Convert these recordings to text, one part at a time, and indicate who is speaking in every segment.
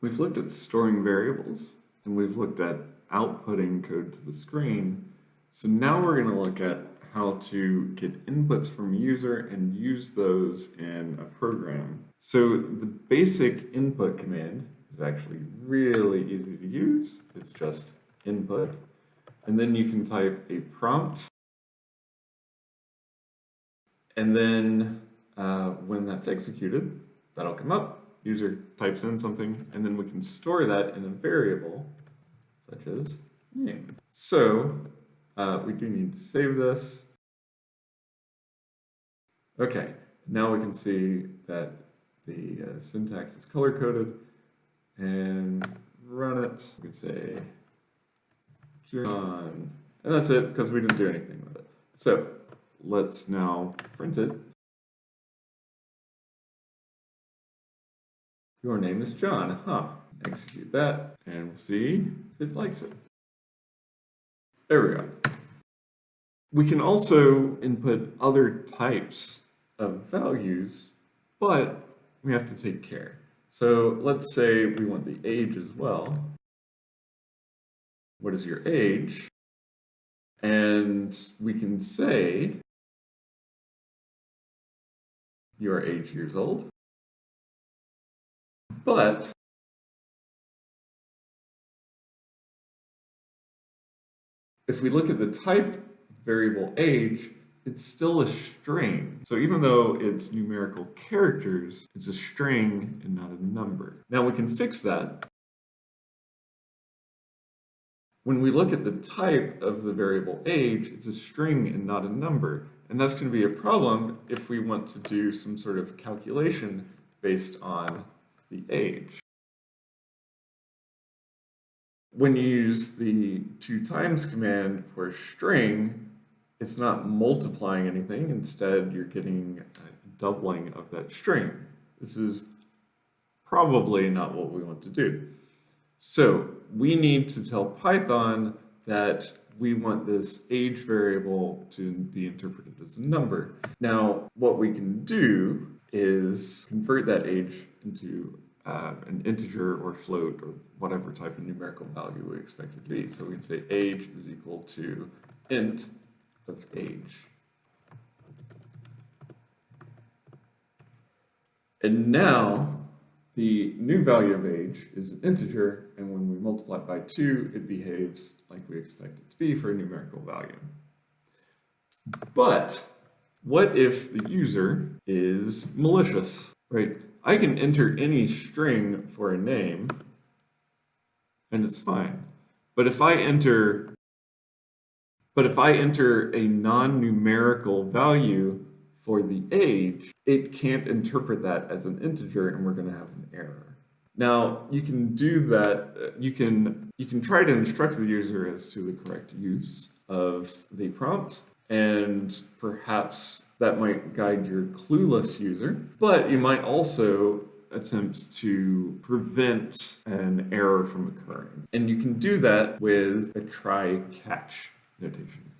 Speaker 1: We've looked at storing variables, and we've looked at outputting code to the screen. So now we're going to look at how to get inputs from a user and use those in a program. So the basic input command is actually really easy to use. It's just input. And then you can type a prompt. And then when that's executed, that'll come up. User types in something, and then we can store that in a variable, such as name. So we do need to save this. Okay, now we can see that the syntax is color-coded, and run it. We can say John, and that's it, because we didn't do anything with it. So let's now print it. Your name is John, Execute that, and we'll see if it likes it. There we go. We can also input other types of values, but we have to take care. So let's say we want the age as well. What is your age? And we can say you are 8 years old. But if we look at the type variable age, it's still a string. So even though it's numerical characters, it's a string and not a number. Now we can fix that. When we look at the type of the variable age, it's a string and not a number. And that's going to be a problem if we want to do some sort of calculation based on the age. When you use the toTimes command for a string, it's not multiplying anything. Instead, you're getting a doubling of that string. This is probably not what we want to do. So we need to tell Python that we want this age variable to be interpreted as a number. Now, what we can do is convert that age into an integer or float or whatever type of numerical value we expect it to be. So we can say age is equal to int of age. And now the new value of age is an integer, and when we multiply it by 2, it behaves like we expect it to be for a numerical value. But what if the user is malicious, right? I can enter any string for a name, and it's fine. But if I enter a non-numerical value for the age, it can't interpret that as an integer, and we're going to have an error. Now, you can do that. You can try to instruct the user as to the correct use of the prompt, and perhaps that might guide your clueless user, but you might also attempt to prevent an error from occurring. And you can do that with a try-catch notation.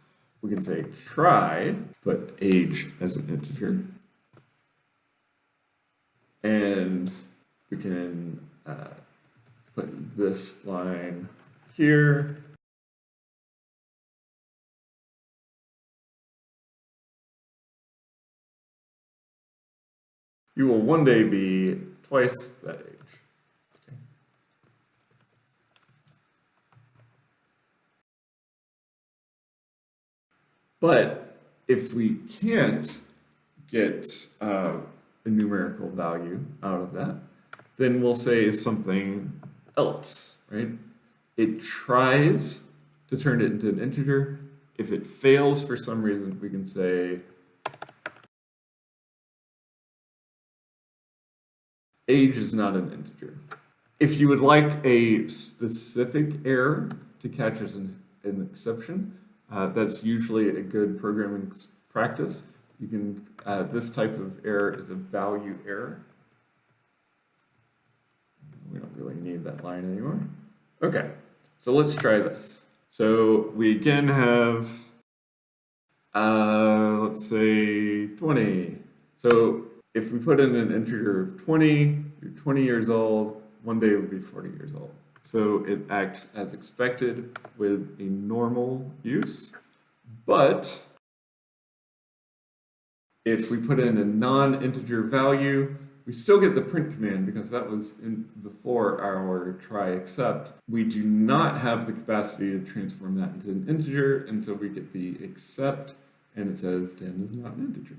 Speaker 1: We can say try, put age as an integer, and we can put this line here. You will one day be twice that age. Okay. But if we can't get a numerical value out of that, then we'll say something else, right? It tries to turn it into an integer. If it fails for some reason, we can say age is not an integer. If you would like a specific error to catch as an exception, that's usually a good programming practice. You can, this type of error is a value error. We don't really need that line anymore. Okay, so let's try this. So we again have, let's say 20. So if we put in an integer of 20, you're 20 years old, one day it would be 40 years old. So it acts as expected with a normal use, but if we put in a non-integer value, we still get the print command because that was in before our try except. We do not have the capacity to transform that into an integer, and so we get the except, and it says 10 is not an integer.